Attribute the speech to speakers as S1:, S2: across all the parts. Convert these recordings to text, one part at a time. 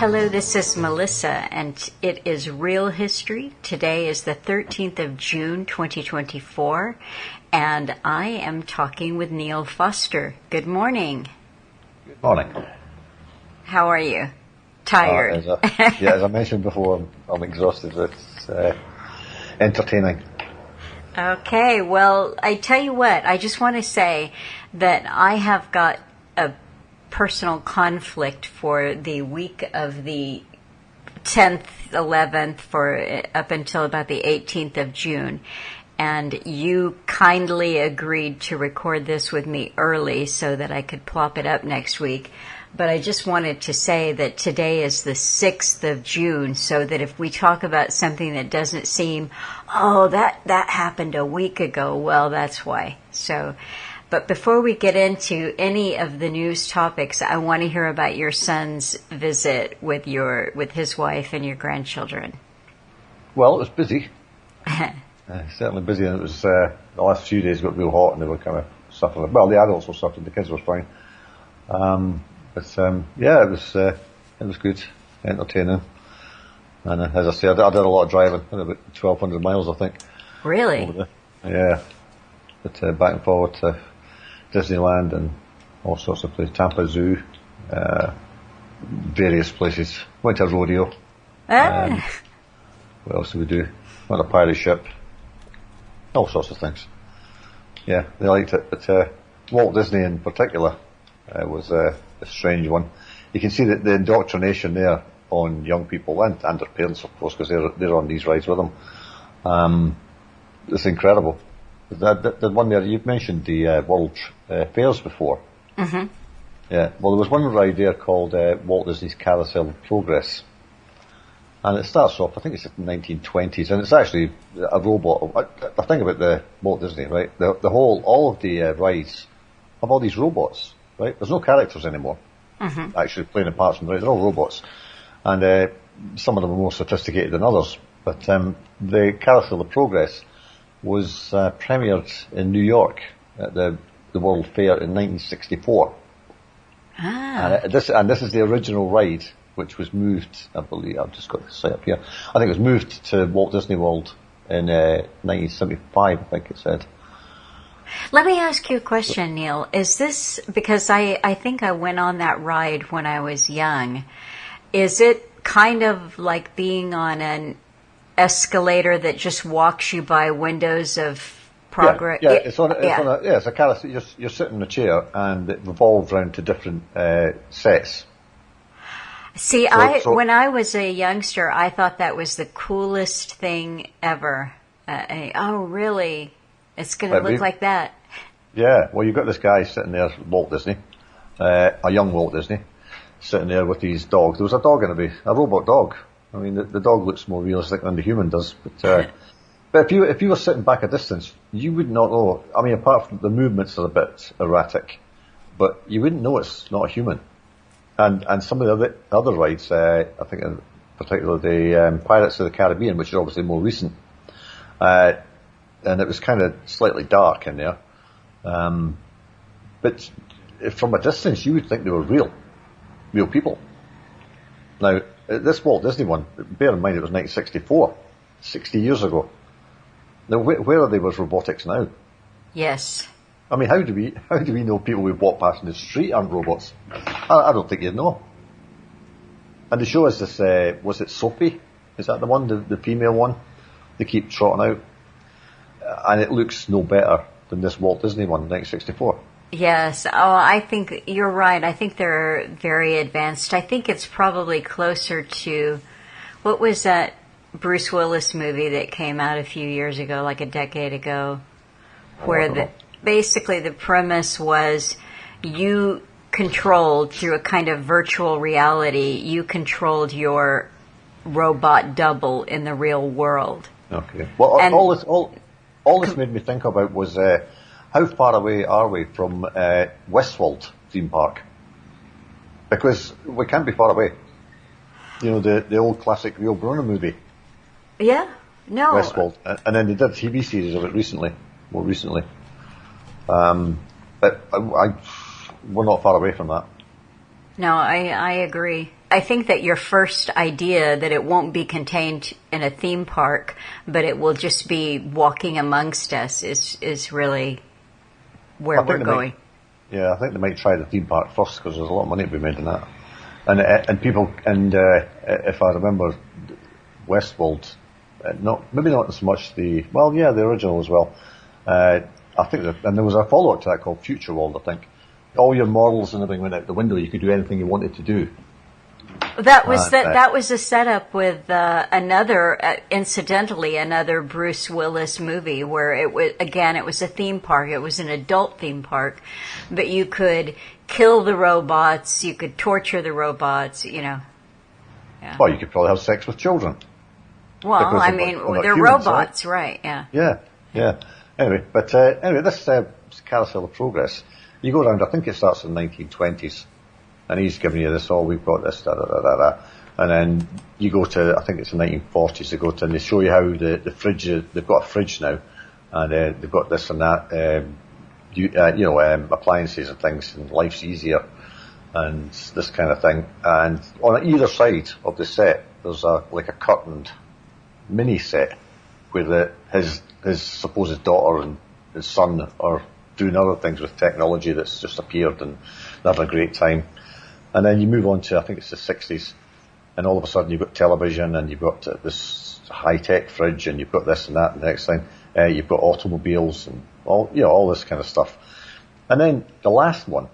S1: Hello, this is Melissa, and it is Real History. Today is the 13th of June, 2024, and I am talking with Neil Foster. Good morning.
S2: Good morning.
S1: How are you? Tired?
S2: As I mentioned before, I'm exhausted. It's entertaining.
S1: Okay, well, I tell you what, I just want to say that I have got a personal conflict for the week of the 10th, 11th, for up until about the 18th of June. And you kindly agreed to record this with me early so that I could plop it up next week. But I just wanted to say that today is the 6th of June, so that if we talk about something that doesn't seem, that happened a week ago, well, that's why. So, but before we get into any of the news topics, I want to hear about your son's visit with his wife and your grandchildren.
S2: Well, it was busy. Certainly busy, and it was the last few days got real hot, and they were kind of suffering. Well, the adults were suffering, the kids were fine. It was good, entertaining. And as I say, I did a lot of driving, about 1,200 miles, I think.
S1: Really?
S2: Yeah. But back and forward to Disneyland and all sorts of places. Tampa Zoo, various places. Went to a rodeo. What else did we do? Went on a pirate ship. All sorts of things. Yeah, they liked it. But Walt Disney in particular was a strange one. You can see that the indoctrination there on young people and their parents, of course, because they're on these rides with them. It's incredible. The one there, you've mentioned the World Fairs before.
S1: Mm-hmm.
S2: Yeah. Well, there was one ride there called Walt Disney's Carousel of Progress. And it starts off, I think it's in the 1920s, and it's actually a robot. I think about the Walt Disney, right? All of the rides have all these robots, right? There's no characters anymore, actually playing the parts in the ride. They're all robots. And some of them are more sophisticated than others. But the Carousel of Progress was premiered in New York at the World Fair in 1964. And this is the original ride, which was moved, I believe, I've just got the site up here. I think it was moved to Walt Disney World in 1975, I think it said.
S1: Let me ask you a question, Neil. Is this, because I think I went on that ride when I was young, is it kind of like being on an escalator that just walks you by windows of progress?
S2: Yeah, it's a carousel. You're sitting in a chair and it revolves around to different sets.
S1: See, when I was a youngster, I thought that was the coolest thing ever. Oh, really? It's going to look like that?
S2: Yeah, well, you've got this guy sitting there, Walt Disney, a young Walt Disney, sitting there with his dog. There was a dog in a robot dog. I mean, the dog looks more realistic than the human does. But if you were sitting back a distance, you would not know. I mean, apart from the movements are a bit erratic, but you wouldn't know it's not a human. And some of the other rides, I think in particular the Pirates of the Caribbean, which is obviously more recent, and it was kind of slightly dark in there. But from a distance, you would think they were real people. Now, this Walt Disney one, bear in mind it was 1964, 60 years ago. Now, where are they with robotics now?
S1: Yes.
S2: I mean, how do we know people we walk past in the street aren't robots? I don't think you'd know. And the show is this, was it Sophie? Is that the one, the female one? They keep trotting out. And it looks no better than this Walt Disney one, 1964.
S1: Yes. Oh, I think you're right. I think they're very advanced. I think it's probably closer to, what was that Bruce Willis movie that came out a few years ago, like a decade ago, where basically the premise was you controlled, through a kind of virtual reality, you controlled your robot double in the real world.
S2: Okay. Well, and all this made me think about was how far away are we from Westworld theme park? Because we can't be far away. You know, the old classic Rio Bruna movie.
S1: Yeah. No.
S2: Westworld. And then they did a TV series of it more recently. But we're not far away from that.
S1: No, I agree. I think that your first idea that it won't be contained in a theme park, but it will just be walking amongst us is really where we're going.
S2: I think they might try the theme park first because there's a lot of money to be made in that. And people, if I remember, Westworld, maybe not as much the original as well. I think and there was a follow-up to that called Future World, I think. All your morals and everything went out the window. You could do anything you wanted to do.
S1: That was a setup with incidentally another Bruce Willis movie where it was a theme park. It was an adult theme park, but you could kill the robots, you could torture the robots, Yeah.
S2: Well, you could probably have sex with children.
S1: Well, I mean, they're humans, robots, right? Yeah.
S2: Yeah. Anyway, this Carousel of Progress, you go around. I think it starts in the 1920s. And he's giving you this, we've got this, And then you go to, I think it's the 1940s, they go to, and they show you how the fridge, they've got a fridge now, and they've got this and that, appliances and things, and life's easier, and this kind of thing. And on either side of the set, there's a curtained mini set where his supposed daughter and his son are doing other things with technology that's just appeared, and they're having a great time. And then you move on to, I think it's the 60s, and all of a sudden you've got television, and you've got this high-tech fridge, and you've got this and that, and the next thing, you've got automobiles, and all this kind of stuff. And then the last one,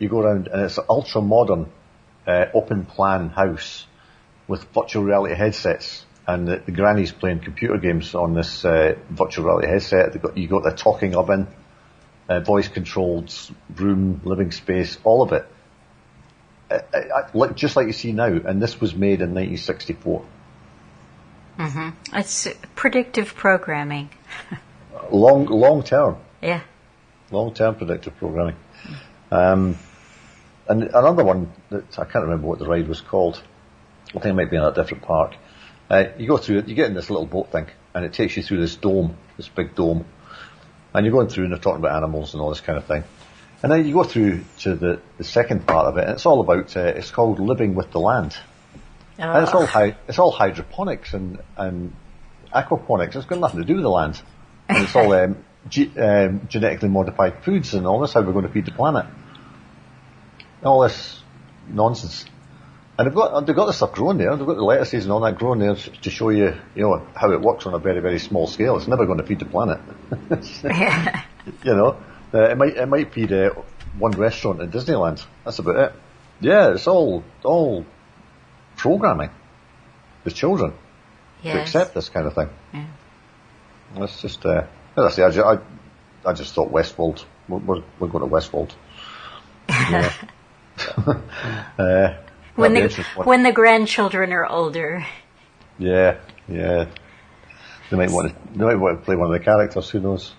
S2: you go around, and it's an ultra-modern, open-plan house with virtual reality headsets, and the granny's playing computer games on this virtual reality headset. You got the talking oven, voice-controlled room, living space, all of it. Just like you see now, and this was made in 1964.
S1: Mm-hmm. It's predictive programming.
S2: long term.
S1: Yeah.
S2: Long term predictive programming. And another one that I can't remember what the ride was called. I think it might be in a different park. You go through it. You get in this little boat thing, and it takes you through this big dome, and you're going through, and they're talking about animals and all this kind of thing. And then you go through to the second part of it, and it's all about, it's called Living with the Land. Oh. And it's all hydroponics and aquaponics. It's got nothing to do with the land. And it's all genetically modified foods and all this, how we're going to feed the planet. All this nonsense. And they've got this stuff growing there. They've got the lettuces and all that growing there to show you, how it works on a very, very small scale. It's never going to feed the planet. It might feed one restaurant in Disneyland. That's about it. Yeah, it's all programming the children to accept this kind of thing. Yeah. That's just, as I say, I just thought Westworld. We're going to Westworld.
S1: When the grandchildren are older.
S2: Yeah. They might want to play one of the characters. Who knows?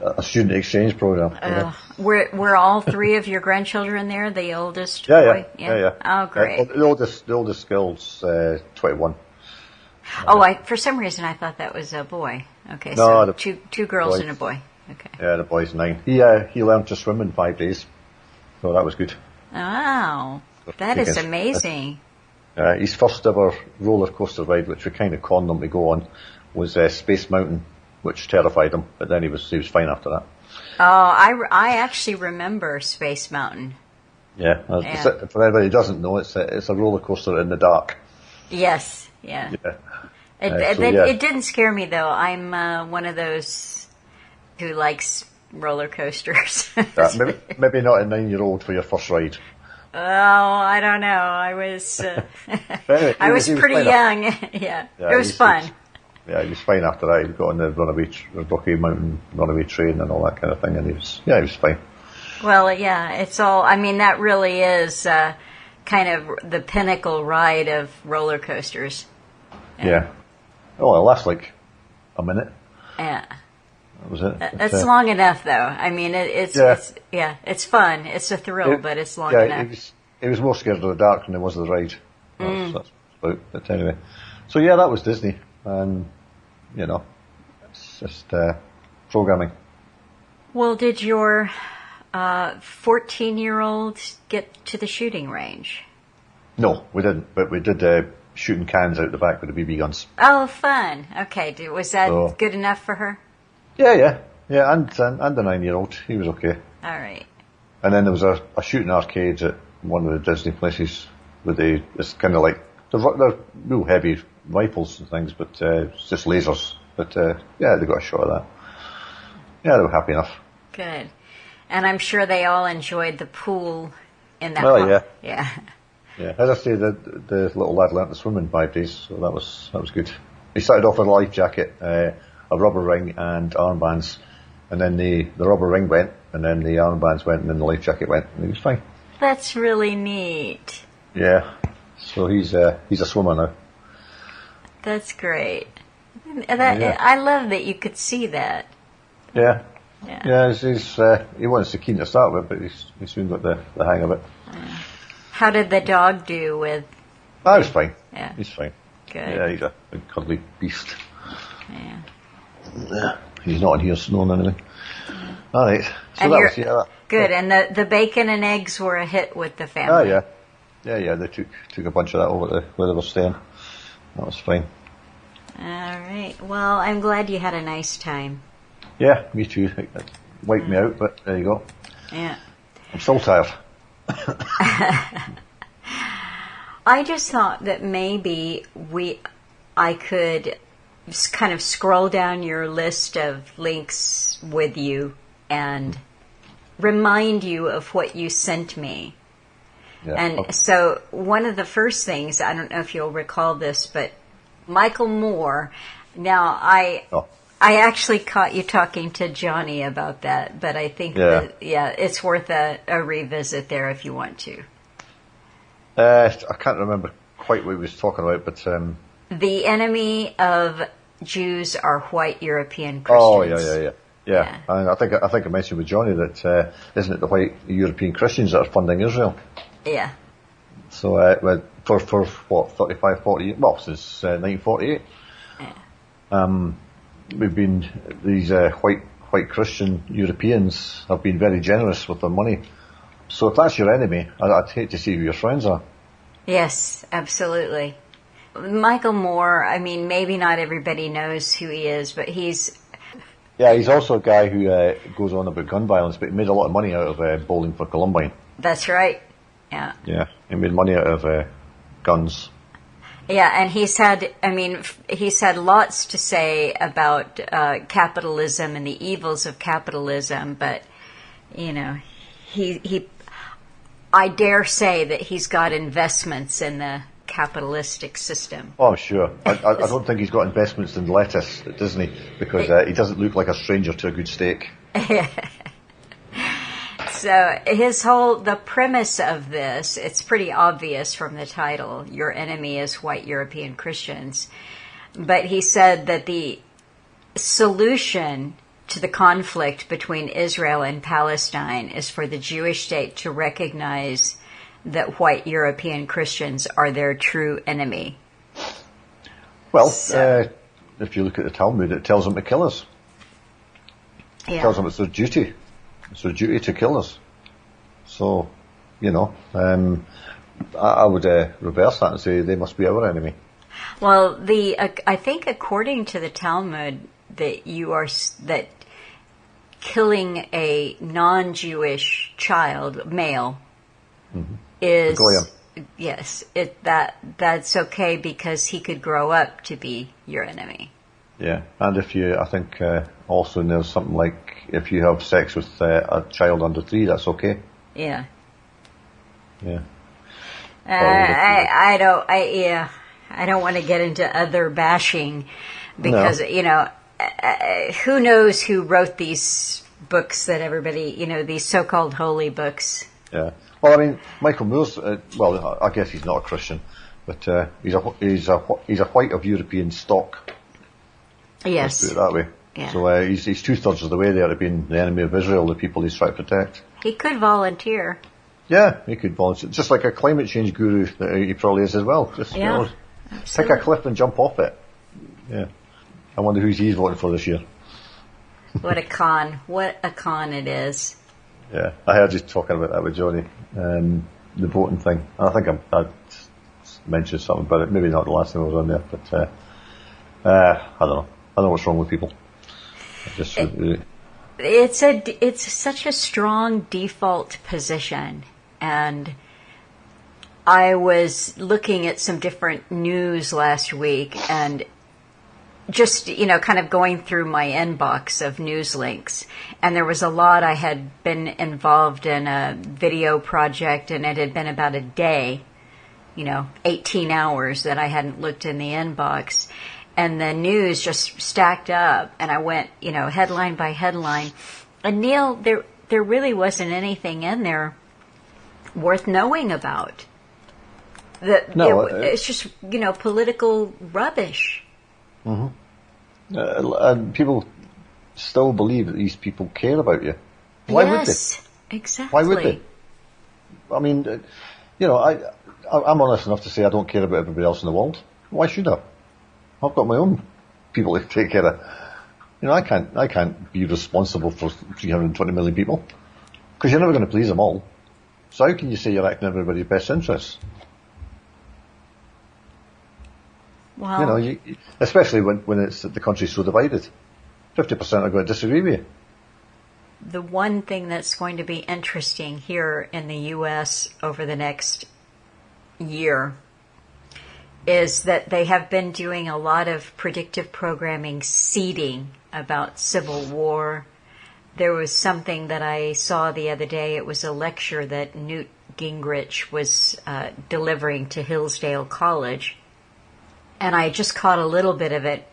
S2: A student exchange program.
S1: Were all three of your grandchildren there? The oldest
S2: boy?
S1: Yeah. Oh, great.
S2: The oldest girl's 21.
S1: For some reason I thought that was a boy. Okay,
S2: no,
S1: so two girls and a boy. Okay.
S2: Yeah, the boy's 9. He learned to swim in 5 days, so that was good.
S1: Wow, that is amazing.
S2: His first ever roller coaster ride, which we kind of conned him to go on, was Space Mountain, which terrified him, but then he was fine after that.
S1: Oh, I actually remember Space Mountain.
S2: Yeah. For anybody who doesn't know, it's a roller coaster in the dark.
S1: Yes, yeah. It didn't scare me though. I'm one of those who likes roller coasters.
S2: maybe not a 9-year-old for your first ride.
S1: Oh, I don't know. I was
S2: anyway,
S1: I was pretty young. Yeah, it was fun.
S2: He was fine after that. He got on the Rocky Mountain runaway train and all that kind of thing, and he was fine. Well,
S1: yeah, it's all. I mean, that really is kind of the pinnacle ride of roller coasters.
S2: Yeah. Oh, it lasts like a minute.
S1: Yeah.
S2: That was it.
S1: That's long enough, though. I mean, it's fun. It's a thrill, but it's long enough.
S2: He was more scared of the dark than he was of the ride. That's about. But anyway, so yeah, that was Disney, and it's just programming.
S1: Well, did your 14-year-olds get to the shooting range?
S2: No, we didn't, but we did shooting cans out the back with the BB guns.
S1: Oh, fun. Okay, was that good enough for her?
S2: Yeah, and the 9-year-old, he was okay.
S1: All right.
S2: And then there was a shooting arcade at one of the Disney places with it's kind of like, they're real heavy rifles and things, but it's just lasers. But yeah, they got a shot of that. Yeah, they were happy enough.
S1: Good. And I'm sure they all enjoyed the pool in that
S2: park. Yeah.
S1: Yeah.
S2: Yeah, as I say, the little lad learnt to swim in 5 days, so that was good. He started off with a life jacket, a rubber ring and armbands, and then the rubber ring went, and then the armbands went, and then the life jacket went, and he was fine.
S1: That's really neat.
S2: Yeah, so he's a swimmer now.
S1: That's great. I love that you could see that.
S2: Yeah. He wasn't so keen to start with, but he's soon got the hang of it.
S1: How did the dog do with...
S2: Oh, he's fine.
S1: Yeah.
S2: He's fine.
S1: Good.
S2: Yeah, he's a big cuddly beast.
S1: Yeah.
S2: He's not in here snoring anything. All right. So
S1: and
S2: that was, yeah.
S1: Good, and the bacon and eggs were a hit with the family.
S2: Oh, yeah. Yeah, they took a bunch of that over to where they were staying. That was fine.
S1: All right. Well, I'm glad you had a nice time.
S2: Yeah, me too. It wiped me out, but there you go.
S1: Yeah.
S2: I'm still tired.
S1: I just thought that maybe I could kind of scroll down your list of links with you and remind you of what you sent me. Yeah. And so one of the first things, I don't know if you'll recall this, but Michael Moore, now I actually caught you talking to Johnny about that, but I think it's worth a revisit there if you want to.
S2: I can't remember quite what he was talking about, but
S1: the enemy of Jews are white European Christians.
S2: Oh, yeah. And I think I mentioned with Johnny that isn't it the white European Christians that are funding Israel?
S1: Yeah.
S2: So for what 35, 40 years, well, since 1948. Yeah. We've been these white Christian Europeans have been very generous with their money. So if that's your enemy, I'd hate to see who your friends are. Yes,
S1: absolutely. Michael Moore, I mean, maybe not everybody knows who he is, but he's...
S2: Yeah, he's also a guy who goes on about gun violence, but he made a lot of money out of bowling for Columbine.
S1: That's right, yeah.
S2: Yeah, he made money out of guns.
S1: Yeah, and he's had lots to say about capitalism and the evils of capitalism, but, I dare say that he's got investments in the capitalistic system.
S2: Oh, sure. I don't think he's got investments in lettuce at Disney because he doesn't look like a stranger to a good steak.
S1: So the premise of this, it's pretty obvious from the title, your enemy is white European Christians. But he said that the solution to the conflict between Israel and Palestine is for the Jewish state to recognize that white European Christians are their true enemy.
S2: Well, if you look at the Talmud, it tells them to kill us. It tells them it's their duty. It's their duty to kill us. So, I would reverse that and say they must be our enemy.
S1: Well, I think according to the Talmud that killing a non-Jewish child, male, is that's okay because he could grow up to be your enemy.
S2: Yeah, and I think also there's something like if you have sex with a child under 3, that's okay.
S1: Yeah.
S2: Yeah.
S1: I don't want to get into other bashing because who knows who wrote these books that everybody these so-called holy books.
S2: Yeah. Well, I mean, Michael Moore's I guess he's not a Christian, but he's a white of European stock.
S1: Yes.
S2: Let's put it that way.
S1: Yeah.
S2: So he's 2/3 of the way there to being the enemy of Israel, the people he's trying to protect.
S1: He could volunteer.
S2: Yeah, he could volunteer. Just like a climate change guru that he probably is as well. Just pick a cliff and jump off it. Yeah. I wonder who he's voting for this year.
S1: What a con. What a con it is.
S2: Yeah, I heard you talking about that with Johnny, the voting thing. I think I mentioned something about it. Maybe not the last time I was on there, but I don't know. I don't know what's wrong with people.
S1: It's such a strong default position, and I was looking at some different news last week, and just, kind of going through my inbox of news links. And there was a lot. I had been involved in a video project, and it had been about a day, 18 hours that I hadn't looked in the inbox. And the news just stacked up, and I went, headline by headline. And Neil, there really wasn't anything in there worth knowing about. It's just, political rubbish.
S2: Mm-hmm. And people still believe that these people care about you. Why would they?
S1: Exactly.
S2: Why would they? I mean, I'm honest enough to say I don't care about everybody else in the world. Why should I? I've got my own people to take care of. I can't be responsible for 320 million people, because you're never going to please them all. So how can you say you're acting in everybody's best interests?
S1: Wow.
S2: Especially when it's the country's so divided. 50% are going to disagree with you.
S1: The one thing that's going to be interesting here in the U.S. over the next year is that they have been doing a lot of predictive programming seeding about civil war. There was something that I saw the other day. It was a lecture that Newt Gingrich was delivering to Hillsdale College. And I just caught a little bit of it.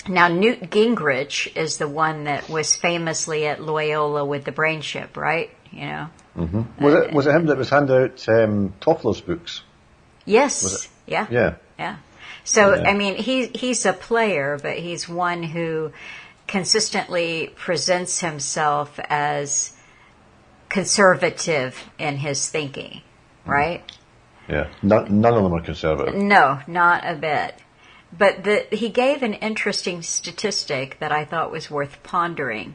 S1: Now, Newt Gingrich is the one that was famously at Loyola with the brain chip, right?
S2: Mm-hmm. Was it him that was handing out Toffler's books?
S1: Yes.
S2: Was it?
S1: Yeah. So, I mean, he's a player, but he's one who consistently presents himself as conservative in his thinking, right?
S2: Yeah, none of them are conservative.
S1: No, not a bit. But he gave an interesting statistic that I thought was worth pondering.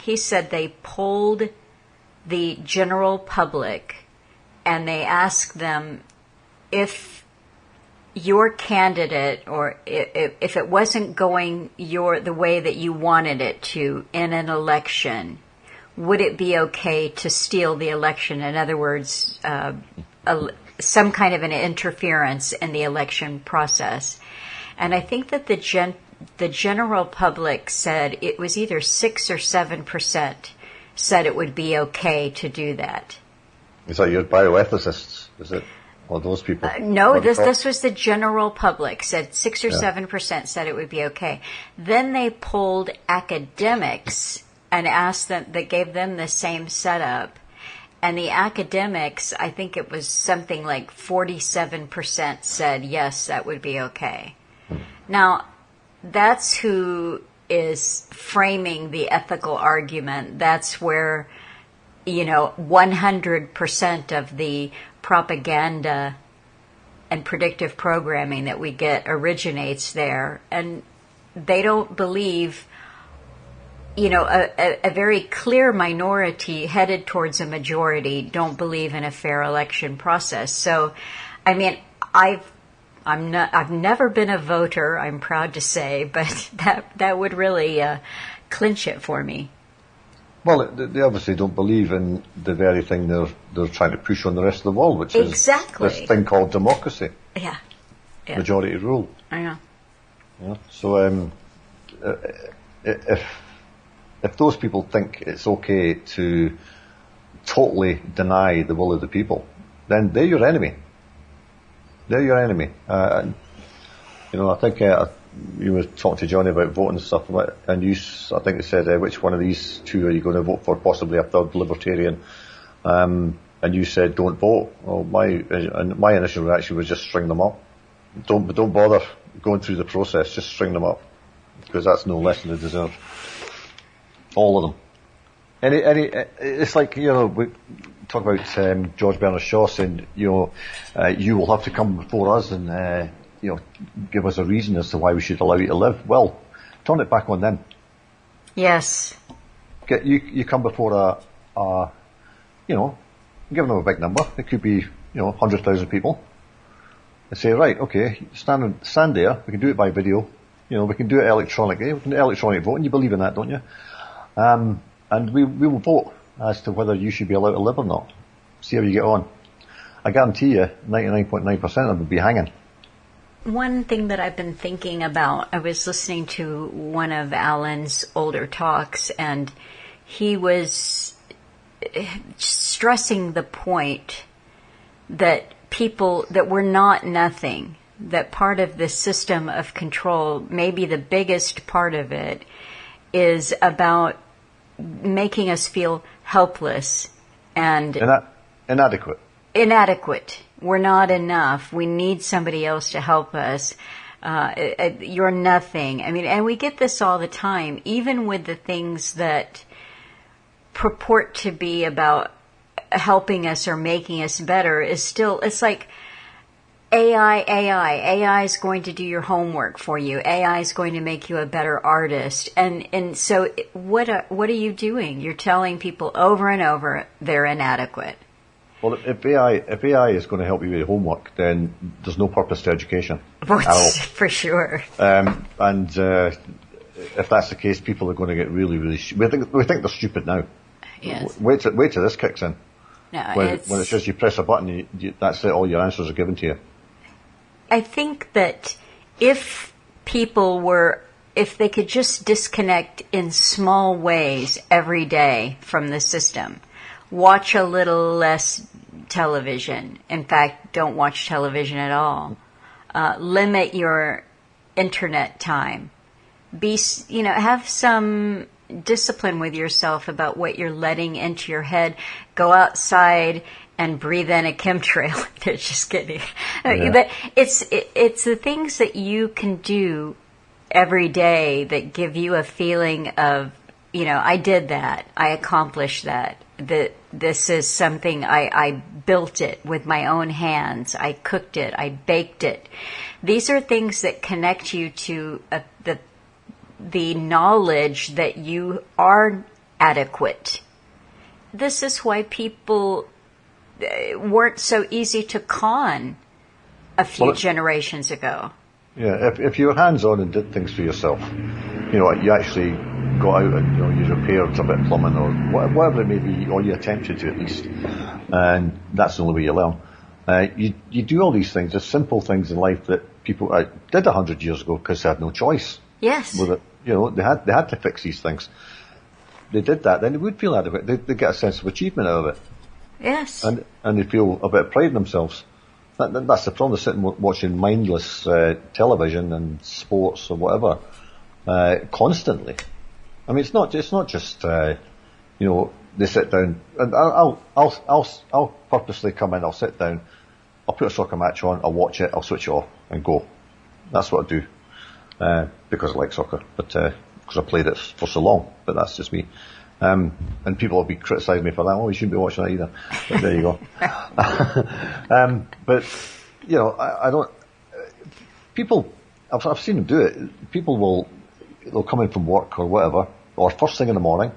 S1: He said they polled the general public and they asked them if your candidate, or if it wasn't going the way that you wanted it to in an election, would it be okay to steal the election? In other words, some kind of an interference in the election process. And I think that the general public said it was either 6 or 7% said it would be okay to do that.
S2: Is that your bioethicists? Is it? Or those people?
S1: No, this was the general public. Said 6 or 7% said it would be okay. Then they polled academics and asked them, they gave them the same setup. And the academics, I think it was something like 47% said, yes, that would be okay. Now, that's who is framing the ethical argument. That's where, 100% of the propaganda and predictive programming that we get originates there. And they don't believe, a very clear minority headed towards a majority don't believe in a fair election process. So, I mean, I've never been a voter, I'm proud to say, but that would really clinch it for me.
S2: Well, they obviously don't believe in the very thing they're trying to push on the rest of the world, which is this thing called democracy.
S1: Yeah.
S2: Majority rule.
S1: I know.
S2: Yeah. So, if those people think it's okay to totally deny the will of the people, then they're your enemy. They're your enemy. I think you were talking to Johnny about voting and stuff, and I think you said, which one of these two are you going to vote for? Possibly a third libertarian. And you said, don't vote. Well, my initial reaction was just string them up. Don't bother going through the process. Just string them up, because that's no less than they deserve. All of them. It's like, we talk about George Bernard Shaw saying, you will have to come before us and, give us a reason as to why we should allow you to live. Well, turn it back on them.
S1: Yes.
S2: You come before give them a big number. It could be, 100,000 people. And say, right, okay, stand there. We can do it by video. We can do it electronically. We can do electronic voting. You believe in that, don't you? And we will vote as to whether you should be allowed to live or not. See how you get on. I guarantee you, 99.9% of them will be hanging.
S1: One thing that I've been thinking about, I was listening to one of Alan's older talks, and he was stressing the point that that we're not nothing, that part of the system of control, maybe the biggest part of it, is about making us feel helpless and
S2: inadequate.
S1: We're not enough. We need somebody else to help us. You're nothing. I mean, and we get this all the time, even with the things that purport to be about helping us or making us better. It's like AI is going to do your homework for you. AI is going to make you a better artist. And so what are you doing? You're telling people over and over they're inadequate.
S2: Well, if AI is going to help you with homework, then there's no purpose to education.
S1: For sure.
S2: And if that's the case, people are going to get really, really we think they're stupid now.
S1: Yes.
S2: Wait till this kicks in.
S1: No,
S2: when it says you press a button, that's it. All your answers are given to you.
S1: I think that if they could just disconnect in small ways every day from the system, watch a little less television. In fact, don't watch television at all. Limit your internet time. Have some discipline with yourself about what you're letting into your head. Go outside and breathe in a chemtrail. They're just kidding. Yeah. It's the things that you can do every day that give you a feeling of, I did that. I accomplished that. This is something I built it with my own hands. I cooked it. I baked it. These are things that connect you to the knowledge that you are adequate. This is why people weren't so easy to con a few generations ago.
S2: Yeah, if you were hands-on and did things for yourself, you actually got out and you repaired a bit of plumbing or whatever it may be, or you attempted to at least, and that's the only way you learn. You do all these things, the simple things in life that people did 100 years ago because they had no choice.
S1: Yes.
S2: With it, they had to fix these things. They did that, then they would feel adequate. They get a sense of achievement out of it.
S1: Yes.
S2: And they feel a bit of pride in themselves. That's the problem. They're sitting watching mindless television and sports or whatever constantly. I mean, it's not just they sit down and I'll purposely come in. I'll sit down. I'll put a soccer match on. I'll watch it. I'll switch it off and go. That's what I do because I like soccer, but because I played it for so long. But that's just me. And people will be criticising me for that. Oh, you shouldn't be watching that either. But there you go. But I don't. People, I've seen them do it. People they'll come in from work or whatever, or first thing in the morning.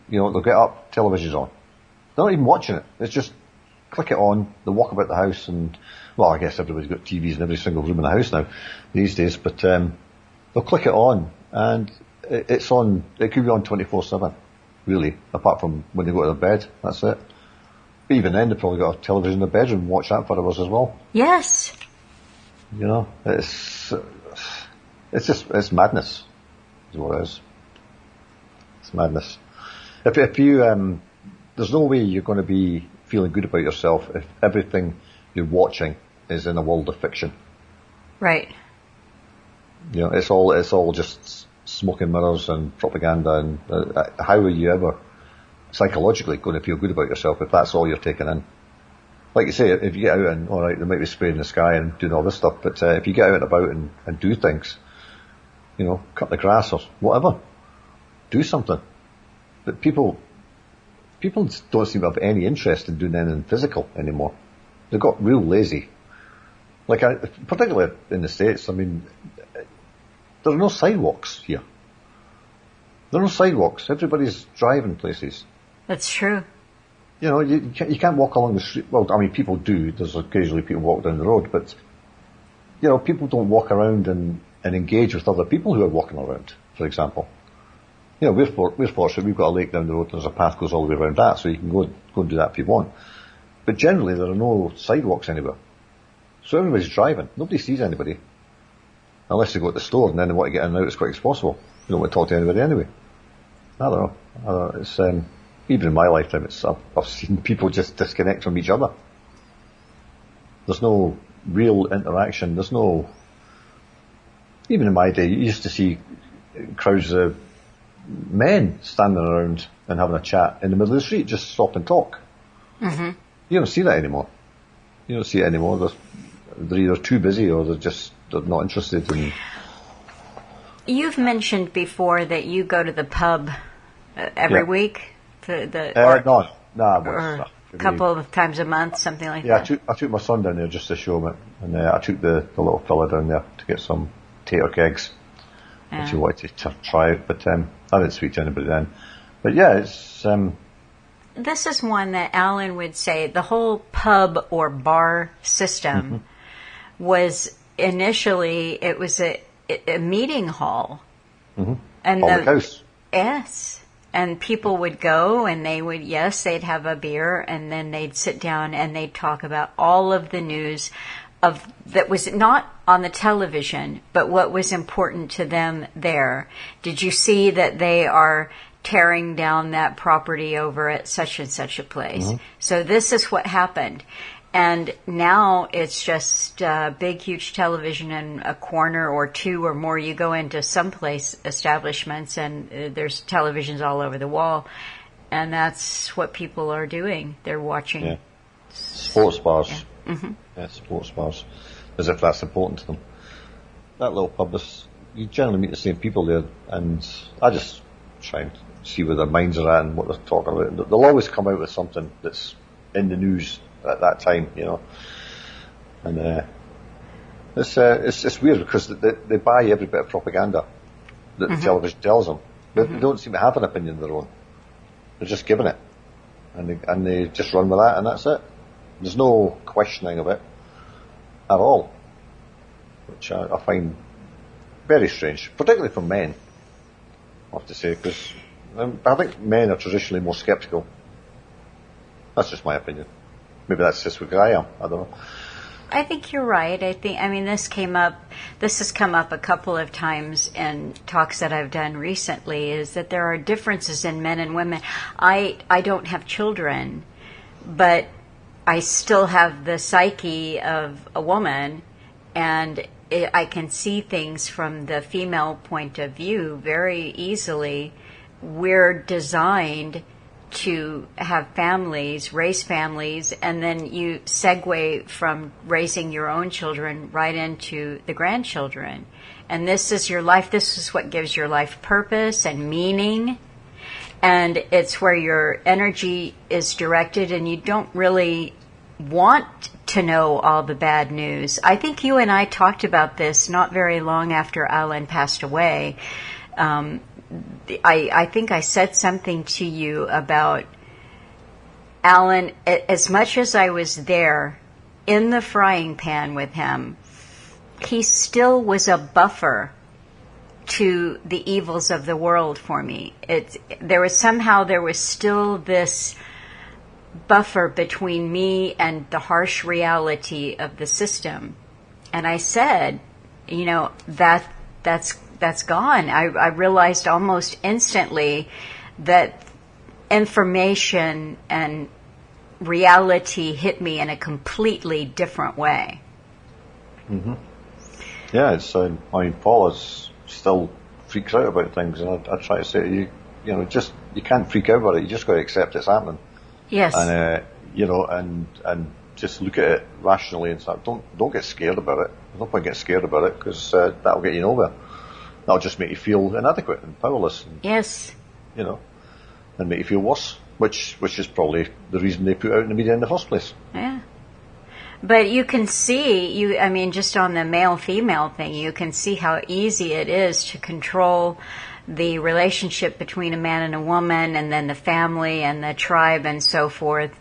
S2: They'll get up, television's on. They're not even watching it. It's just click it on. They walk about the house, and well, I guess everybody's got TVs in every single room in the house now these days. But they'll click it on, and it's on. It could be on 24/7. Really, apart from when they go to their bed, that's it. But even then, they've probably got a television in their bedroom and watch that for hours as well.
S1: Yes.
S2: It's madness, is what it is. It's madness. If you, there's no way you're going to be feeling good about yourself if everything you're watching is in a world of fiction.
S1: Right.
S2: It's all just smoke and mirrors and propaganda, and how are you ever psychologically going to feel good about yourself if that's all you're taking in? Like you say, if you get out and, all right, there might be spray in the sky and doing all this stuff, but if you get out and about and do things, cut the grass or whatever, do something. But people don't seem to have any interest in doing anything physical anymore. They've got real lazy. Like, particularly in the States, I mean, there are no sidewalks here. There are no sidewalks. Everybody's driving places.
S1: That's true.
S2: you can't walk along the street. Well, I mean, people do. There's occasionally people walk down the road, but people don't walk around and engage with other people who are walking around. For example, we're fortunate. We've got a lake down the road. And there's a path goes all the way around that, so you can go and do that if you want. But generally, there are no sidewalks anywhere, so everybody's driving. Nobody sees anybody unless they go to the store, and then they want to get in and out as quick as possible. You don't want to talk to anybody anyway. I don't know. It's even in my lifetime, I've seen people just disconnect from each other. There's no real interaction. There's no. Even in my day, you used to see crowds of men standing around and having a chat in the middle of the street, just stop and talk. Mm-hmm. You don't see that anymore. They're either too busy or they're not interested in.
S1: You've mentioned before that you go to the pub every week.
S2: No,
S1: or a couple of times a month, something like that.
S2: Yeah, I took my son down there just to show him it, and I took the little fella down there to get some tater kegs, which he wanted to try it, but I didn't speak to anybody then. But yeah, it's.
S1: This is one that Alan would say the whole pub or bar system was initially it was a meeting hall, and
S2: public house.
S1: Yes. And people would go and they'd have a beer and then they'd sit down and they'd talk about all of the news that was not on the television, but what was important to them there. Did you see that they are tearing down that property over at such and such a place? So this is what happened. And now it's just big, huge television in a corner or two or more. You go into some establishments and there's televisions all over the wall. And that's what people are doing. They're watching.
S2: Yeah. Sports bars.
S1: Yeah. Mm-hmm.
S2: Yeah, sports bars. As if that's important to them. That little pub, you generally meet the same people there. And I just try and see where their minds are at and what they're talking about. They'll always come out with something that's in the news at that time, and it's weird because they buy every bit of propaganda that the television tells them. They don't seem to have an opinion of their own. They're just given it, and they just run with that, and that's it. There's no questioning of it at all, which I find very strange, particularly from men. I have to say, because I think men are traditionally more sceptical. That's just my opinion. Maybe that's just where I am. I don't know.
S1: I think you're right. This has come up a couple of times in talks that I've done recently, is that there are differences in men and women. I don't have children, but I still have the psyche of a woman, and I can see things from the female point of view very easily. We're designed to have families, raise families, and then you segue from raising your own children right into the grandchildren. And this is your life. This is what gives your life purpose and meaning. And it's where your energy is directed, and you don't really want to know all the bad news. I think you and I talked about this not very long after Alan passed away. I think I said something to you about Alan. As much as I was there in the frying pan with him, he still was a buffer to the evils of the world for me. There was still this buffer between me and the harsh reality of the system. And I said, that's gone. I realized almost instantly that information and reality hit me in a completely different way.
S2: Mm-hmm. Yeah, Paul still freaks out about things, and I try to say to you, you can't freak out about it. You just got to accept it's happening.
S1: Yes.
S2: And and just look at it rationally and start. Don't get scared about it. There's no point getting scared about it, because that'll get you nowhere. That'll just make you feel inadequate and powerless. And,
S1: yes.
S2: And make you feel worse, which is probably the reason they put out in the media in the first place.
S1: Yeah. But you can see, just on the male-female thing, you can see how easy it is to control the relationship between a man and a woman, and then the family and the tribe and so forth,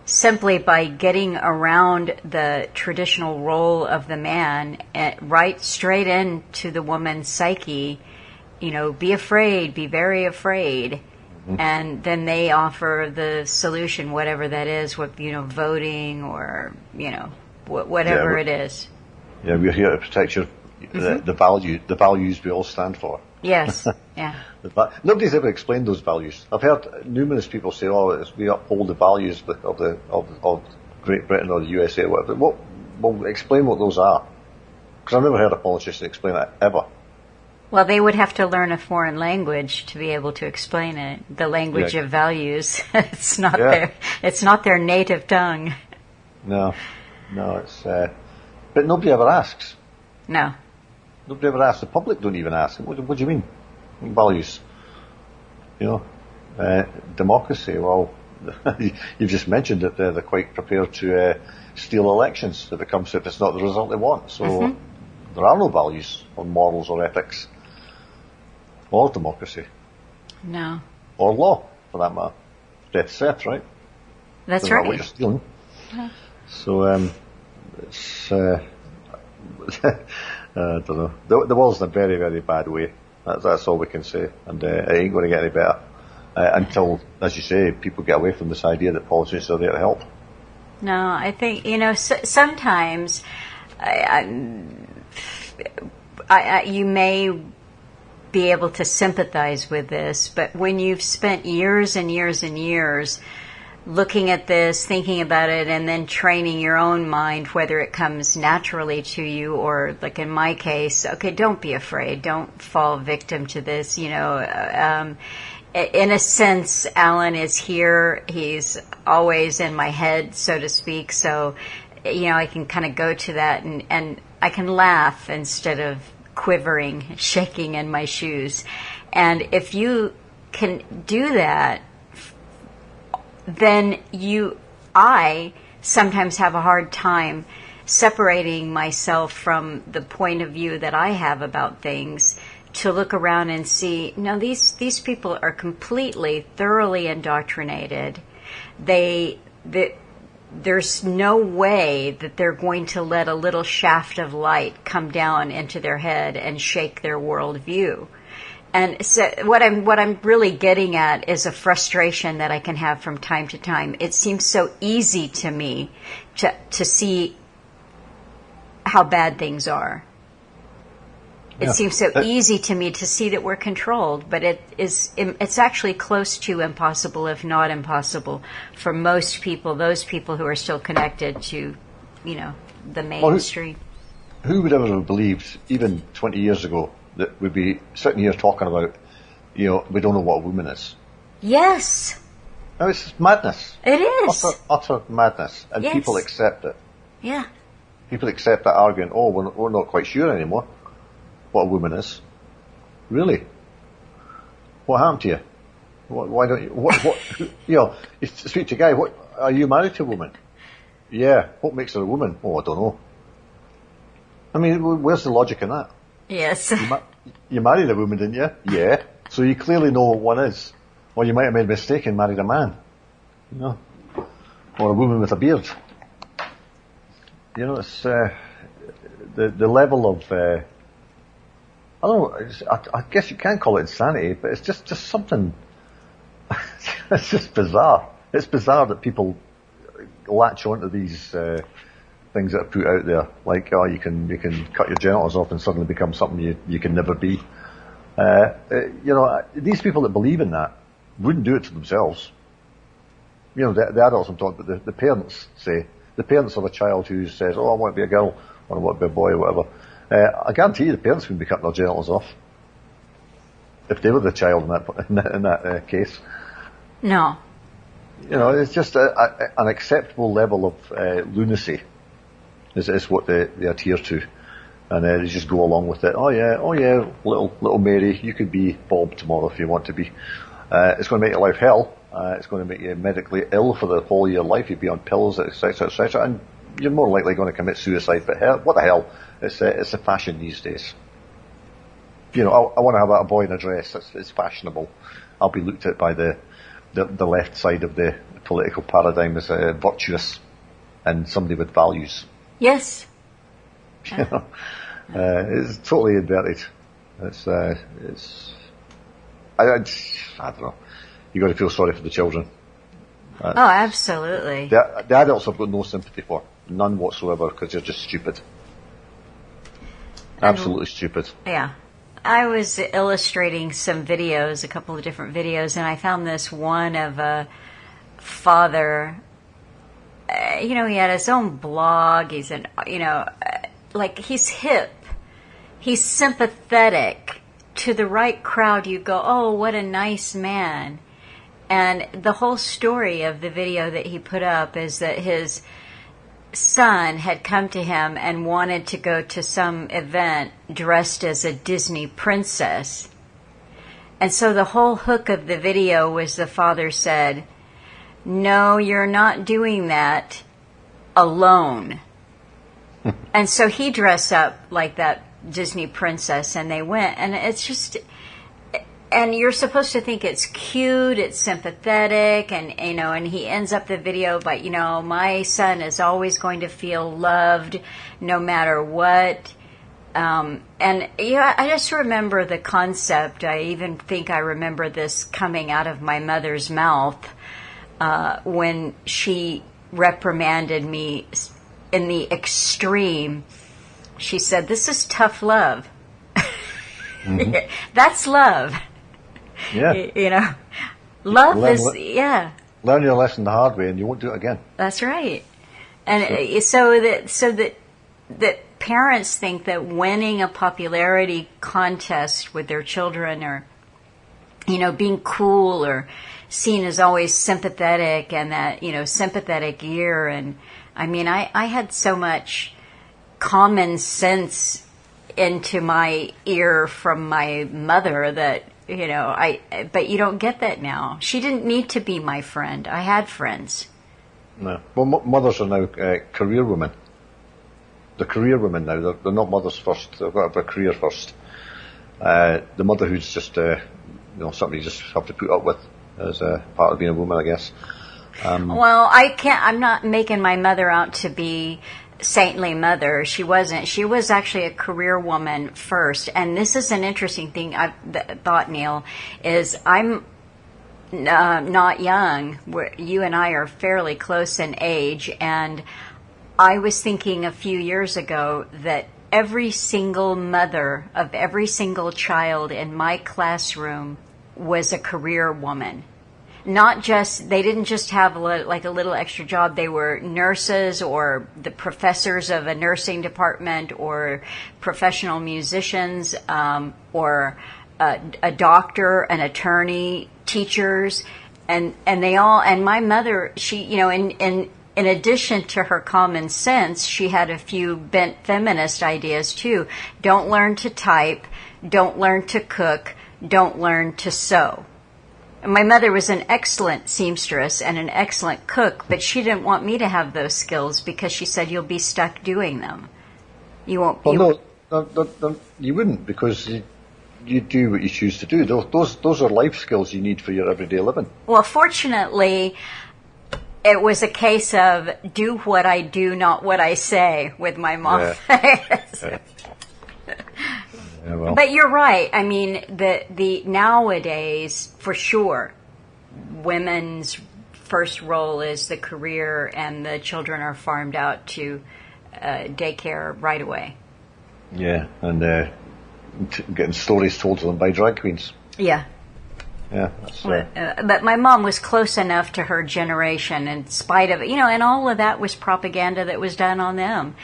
S1: simply by getting around the traditional role of the man, right straight into the woman's psyche. Be afraid, be very afraid. Mm-hmm. And then they offer the solution, whatever that is, voting or, whatever it is.
S2: Yeah, we're here to protect the values we all stand for.
S1: Yes, yeah.
S2: Nobody's ever explained those values. I've heard numerous people say, we uphold the values of Great Britain or the USA or whatever. Well, explain what those are. Because I've never heard a politician explain it, ever.
S1: Well, they would have to learn a foreign language to be able to explain it. The language of values. It's not their native tongue.
S2: No, it's, but nobody ever asks.
S1: No.
S2: Nobody ever asks. The public don't even ask. What do you mean? Values. Democracy. Well, you've just mentioned that they're quite prepared to steal elections if it's not the result they want. So there are no values or morals or ethics or democracy.
S1: No.
S2: Or law, for that matter. Death theft, right?
S1: That's
S2: Doesn't
S1: right.
S2: matter what you're stealing.
S1: Yeah.
S2: So it's. I don't know. The world's in a very, very bad way. That's all we can say, and it ain't going to get any better until, as you say, people get away from this idea that politicians are there to help.
S1: No, I think sometimes you may be able to sympathize with this, but when you've spent years and years and years looking at this, thinking about it, and then training your own mind, whether it comes naturally to you or, like in my case, okay, don't be afraid. Don't fall victim to this. In a sense, Alan is here. He's always in my head, so to speak. So, I can kind of go to that and I can laugh instead of quivering, shaking in my shoes. And if you can do that, then I sometimes have a hard time separating myself from the point of view that I have about things to look around and see, no, these people are completely, thoroughly indoctrinated. There's no way that they're going to let a little shaft of light come down into their head and shake their worldview. And so what I'm really getting at is a frustration that I can have from time to time. It seems so easy to me to see how bad things are. It seems so easy to me to see that we're controlled, but it's actually close to impossible, if not impossible, for most people, those people who are still connected to, the mainstream.
S2: Well, who would ever have believed, even 20 years ago, that we'd be sitting here talking about, we don't know what a woman is.
S1: Yes.
S2: No, it's madness.
S1: It is.
S2: Utter madness. And
S1: yes.
S2: People accept it.
S1: Yeah.
S2: People accept that argument, we're not quite sure anymore what a woman is. Really? What happened to you? Why don't you, you speak to a guy, are you married to a woman? Yeah. What makes her a woman? I don't know. I mean, where's the logic in that?
S1: Yes.
S2: You married a woman, didn't you? Yeah. So you clearly know what one is. Or you might have made a mistake and married a man. Or a woman with a beard. It's the level of I don't know. I guess you can't call it insanity, but it's just something. It's just bizarre. It's bizarre that people latch onto these things that are put out there, like you can cut your genitals off and suddenly become something you can never be. These people that believe in that wouldn't do it to themselves. The adults I'm talking about, the parents say, the parents of a child who says, I want to be a girl, or I want to be a boy, or whatever. I guarantee you the parents wouldn't be cutting their genitals off if they were the child in that case.
S1: No.
S2: It's just an acceptable level of lunacy is what they adhere to, and they just go along with it. Oh yeah, little Mary, you could be Bob tomorrow if you want to be. It's going to make your life hell. It's going to make you medically ill for the whole of your life. You'd be on pills, etc., etc., and you're more likely going to commit suicide. But what the hell? It's a fashion these days. I want to have a boy in a dress. It's fashionable. I'll be looked at by the left side of the political paradigm as virtuous and somebody with values.
S1: Yes.
S2: It's totally inverted. I don't know. You got to feel sorry for the children.
S1: Absolutely.
S2: The adults I've got no sympathy for, none whatsoever, because they're just stupid. Absolutely stupid.
S1: Yeah. I was illustrating some videos, a couple of different videos, and I found this one of a father. He had his own blog. He's he's hip. He's sympathetic. To the right crowd, you go, oh, what a nice man. And the whole story of the video that he put up is that his son had come to him and wanted to go to some event dressed as a Disney princess. And so the whole hook of the video was the father said, no, you're not doing that alone. And so he dressed up like that Disney princess and they went. And it's just... And you're supposed to think it's cute, it's sympathetic, and he ends up the video by, my son is always going to feel loved no matter what. I just remember the concept. I even think I remember this coming out of my mother's mouth when she reprimanded me in the extreme. She said, "This is tough love." Mm-hmm. That's love.
S2: Yeah.
S1: Love
S2: learn,
S1: is,
S2: Learn your lesson the hard way and you won't do it again.
S1: That's right. And so that parents think that winning a popularity contest with their children or, being cool or seen as always sympathetic and that, sympathetic ear. And I mean, I had so much common sense into my ear from my mother that, but you don't get that now. She didn't need to be my friend. I had friends.
S2: No. Well, mothers are now career women. They're career women now. They're not mothers first. They've got to have a career first. The mother who's just, something you just have to put up with as part of being a woman, I guess.
S1: Well, I'm not making my mother out to be saintly mother. She wasn't. She was actually a career woman first. And this is an interesting thing I thought, Neil, is I'm not young. You and I are fairly close in age. And I was thinking a few years ago that every single mother of every single child in my classroom was a career woman. They didn't just have a little extra job. They were nurses or the professors of a nursing department or professional musicians or a doctor, an attorney, teachers, and they all. And my mother, she, in addition to her common sense, she had a few bent feminist ideas too. Don't learn to type. Don't learn to cook. Don't learn to sew. My mother was an excellent seamstress and an excellent cook, but she didn't want me to have those skills because she said you'll be stuck doing them. You won't.
S2: Well, no, you wouldn't, because you do what you choose to do. Those are life skills you need for your everyday living. Well,
S1: fortunately, it was a case of do what I do, not what I say with my mom. Yeah. Yeah, well. But you're right. I mean, the nowadays, for sure, women's first role is the career, and the children are farmed out to daycare right away.
S2: Yeah, and getting stories told to them by drag queens.
S1: Yeah.
S2: Yeah,
S1: but my mom was close enough to her generation, in spite of it, and all of that was propaganda that was done on them.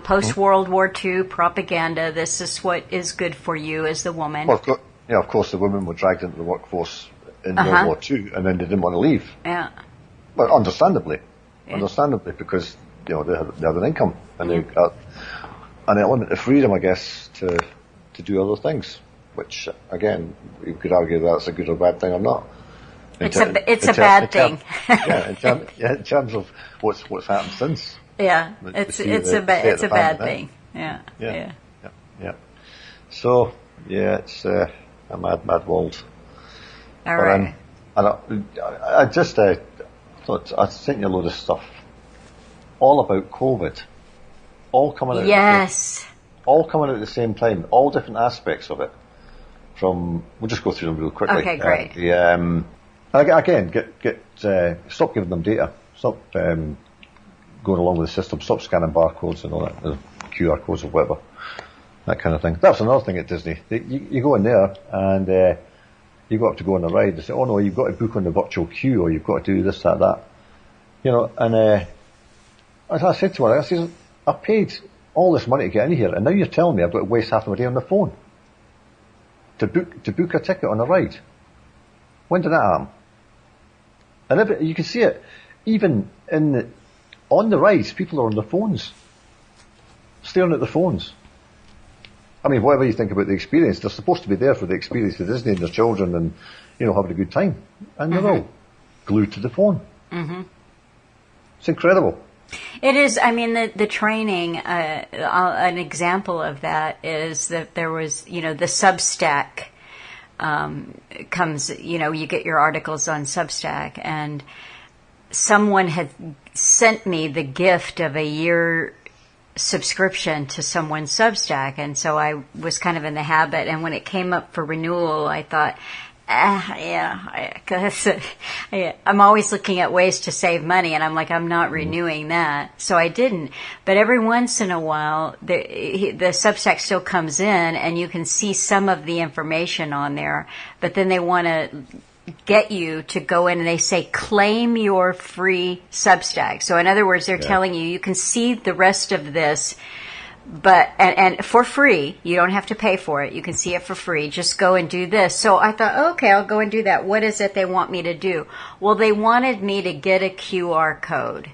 S1: Post World War II propaganda. This is what is good for you as the woman.
S2: Well, of course, the women were dragged into the workforce in World War II, and then they didn't want to leave.
S1: Yeah.
S2: But understandably, because they had an income and they got an element of freedom, I guess, to do other things. Which, again, you could argue that's a good or bad thing or not.
S1: It's a bad thing.
S2: In terms of what's happened since.
S1: Yeah, it's a bad thing. Yeah.
S2: So, Yeah, it's a mad world.
S1: All
S2: But,
S1: right.
S2: I just thought I'd sent you a load of stuff all about COVID, all coming out.
S1: Yes.
S2: All coming out at the same time, all different aspects of it. We'll just go through them real quickly.
S1: Okay, great.
S2: Again, stop giving them data. Stop going along with the system. Stop scanning barcodes and all that, the QR codes or whatever, that kind of thing. That's another thing at Disney. You go in there and you got to go on a ride. They say, "Oh no, you've got to book on the virtual queue, or you've got to do this, that." And as I said to her, I said, "I paid all this money to get in here, and now you're telling me I've got to waste half of my day on the phone to book a ticket on a ride. When did that happen?" And you can see it, even on the rides, people are on their phones, staring at the phones. I mean, whatever you think about the experience, they're supposed to be there for the experience of Disney and their children and, having a good time. And they're all glued to the phone. Mm-hmm. It's incredible.
S1: It is. I mean, the training, an example of that is that there was, the Substack comes, you get your articles on Substack, and someone had sent me the gift of a year subscription to someone's Substack, and so I was kind of in the habit, and when it came up for renewal, I thought, I'm always looking at ways to save money, and I'm like, I'm not renewing that, so I didn't. But every once in a while, the Substack still comes in, and you can see some of the information on there, but then they want to get you to go in and they say, claim your free Substack. So in other words, they're telling you can see the rest of this, but and for free. You don't have to pay for it. You can see it for free. Just go and do this. So I thought, okay, I'll go and do that. What is it they want me to do? Well, they wanted me to get a QR code.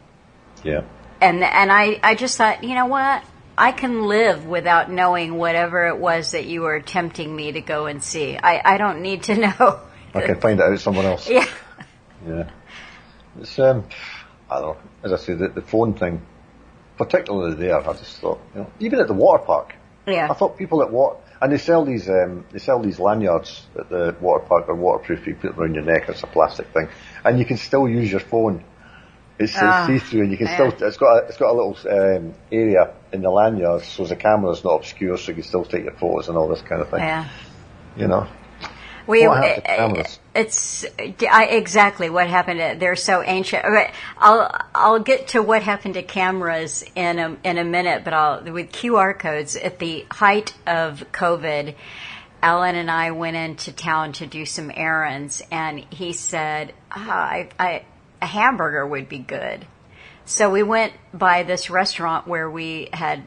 S2: Yeah.
S1: And I just thought, you know what? I can live without knowing whatever it was that you were tempting me to go and see. I don't need to know.
S2: I can find it out someone else.
S1: Yeah.
S2: Yeah. It's, I don't know, as I say, the phone thing, particularly there, I just thought, even at the water park.
S1: Yeah.
S2: I thought people and they sell these lanyards at the water park. They're waterproof. You put them around your neck. It's a plastic thing. And you can still use your phone. It's see-through, and you can still, it's got a little, area in the lanyard, so the camera's not obscure, so you can still take your photos and all this kind of thing.
S1: Yeah. It's exactly what happened. They're so ancient. I'll get to what happened to cameras in a minute, but with QR codes at the height of COVID, Alan and I went into town to do some errands, and he said, a hamburger would be good. So we went by this restaurant where we had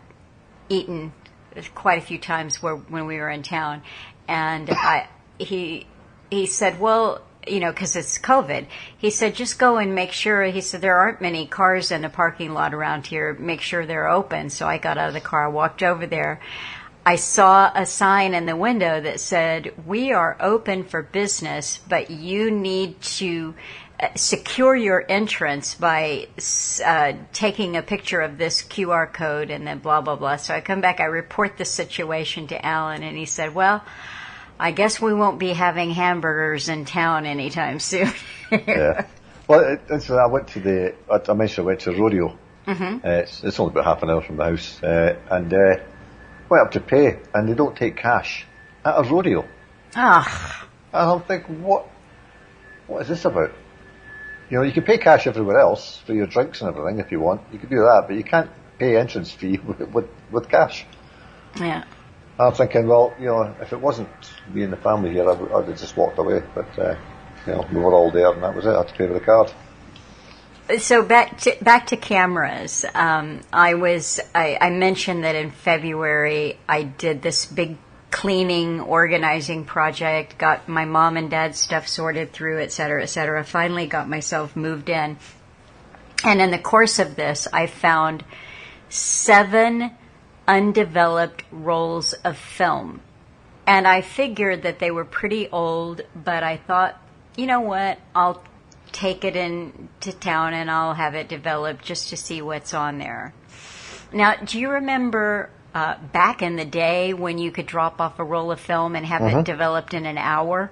S1: eaten quite a few times when we were in town, and he said, well, because it's COVID, he said, just go and make sure, he said, there aren't many cars in the parking lot around here, make sure they're open. So I got out of the car, walked over there. I saw a sign in the window that said, we are open for business, but you need to secure your entrance by taking a picture of this QR code and then blah, blah, blah. So I come back, I report the situation to Alan, and he said, well, I guess we won't be having hamburgers in town anytime soon.
S2: Yeah. Well, I went to I mentioned I went to a rodeo. Mm-hmm. It's only about half an hour from the house. And went up to pay, and they don't take cash at a rodeo.
S1: Ah.
S2: And I'm thinking, what is this about? You can pay cash everywhere else for your drinks and everything if you want. You can do that, but you can't pay entrance fee with cash.
S1: Yeah.
S2: I'm thinking, well, if it wasn't me and the family here, I'd have just walked away. But, we were all there, and that was it. I had to pay with a card.
S1: So back to cameras. I mentioned that in February I did this big cleaning, organizing project, got my mom and dad's stuff sorted through, et cetera, et cetera. Finally got myself moved in. And in the course of this, I found 7 undeveloped rolls of film. And I figured that they were pretty old, but I thought, you know what, I'll take it into town and I'll have it developed just to see what's on there. Now, do you remember back in the day when you could drop off a roll of film and have it developed in an hour.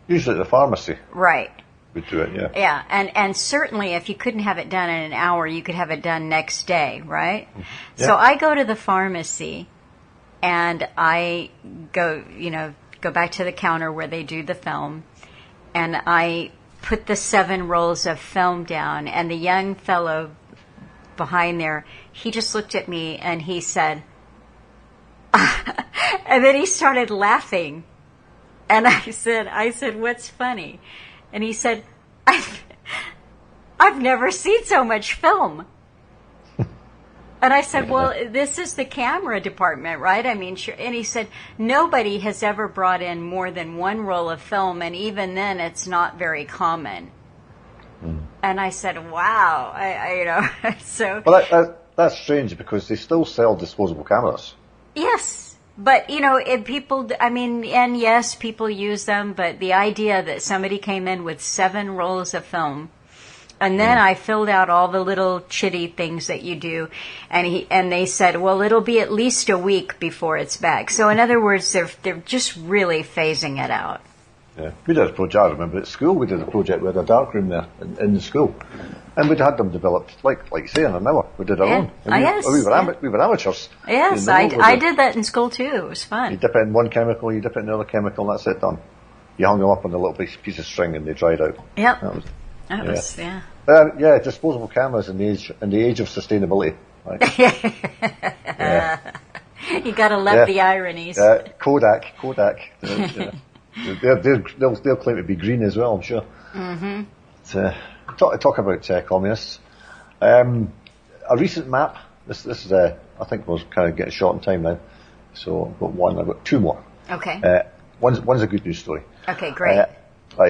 S2: Usually at the pharmacy.
S1: Right.
S2: We do it, yeah.
S1: Yeah, and certainly if you couldn't have it done in an hour, you could have it done next day, right?
S2: Yeah.
S1: So I go to the pharmacy, and I go back to the counter where they do the film, and I put the 7 rolls of film down, and the young fellow behind there, he just looked at me and he said, and then he started laughing. And I said, what's funny? And he said, I've never seen so much film. And I said, well, this is the camera department, right? I mean, sure. And he said, nobody has ever brought in more than 1 roll of film, and even then it's not very common. And I said, wow, so.
S2: Well, that's strange because they still sell disposable cameras.
S1: Yes. But, people use them, but the idea that somebody came in with 7 rolls of film, and then I filled out all the little chitty things that you do, and they said, well, it'll be at least a week before it's back. So in other words, they're just really phasing it out.
S2: Yeah, we did a project. I remember at school we did a project. We had a dark room there in the school, and we'd had them developed like you say in an hour. We did our own. And we were amateurs.
S1: Yes, I did that in school too. It was fun.
S2: You dip it in one chemical, you dip it in another chemical, and that's it done. You hung them up on a little piece of string, and they dried out.
S1: Yep.
S2: That was
S1: Disposable
S2: cameras in the age of sustainability. Right?
S1: Yeah. You got to love the ironies.
S2: Kodak. They'll claim to be green as well, I'm sure. Talk about communists. A recent map. This is I think we're kind of getting short on time now. So I've got one. I've got 2 more.
S1: Okay.
S2: One's a good news story.
S1: Okay, great.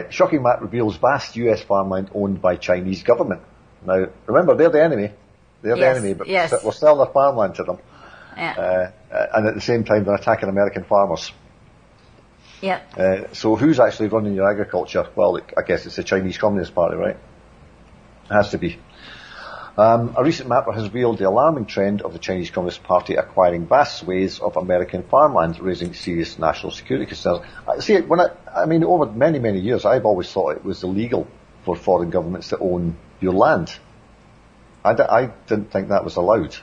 S2: Shocking map reveals vast U.S. farmland owned by Chinese government. Now, remember, they're the enemy. They're the enemy, but we're selling their farmland to them.
S1: Yeah.
S2: And at the same time, they're attacking American farmers.
S1: Yeah.
S2: So who's actually running your agriculture? Well, I guess it's the Chinese Communist Party, right? It has to be. A recent map has revealed the alarming trend of the Chinese Communist Party acquiring vast swathes of American farmland, raising serious national security concerns. See, over many, many years, I've always thought it was illegal for foreign governments to own your land. I didn't think that was allowed.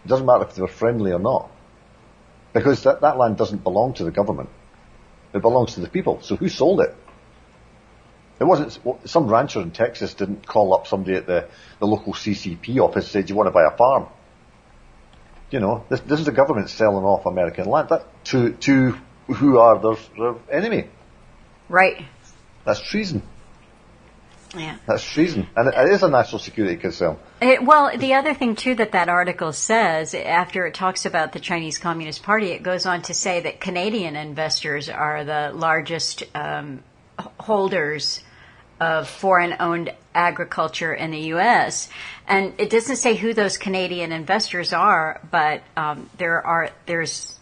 S2: It doesn't matter if they were friendly or not. Because that land doesn't belong to the government. It belongs to the people. So who sold it? It wasn't, some rancher in Texas didn't call up somebody at the local CCP office and say, do you want to buy a farm? This is the government selling off American land to who are their enemy.
S1: Right.
S2: That's treason.
S1: Yeah.
S2: That's treason. And it is a national security concern.
S1: Well, the other thing, too, that article says, after it talks about the Chinese Communist Party, it goes on to say that Canadian investors are the largest holders of foreign-owned agriculture in the U.S. And it doesn't say who those Canadian investors are, but there's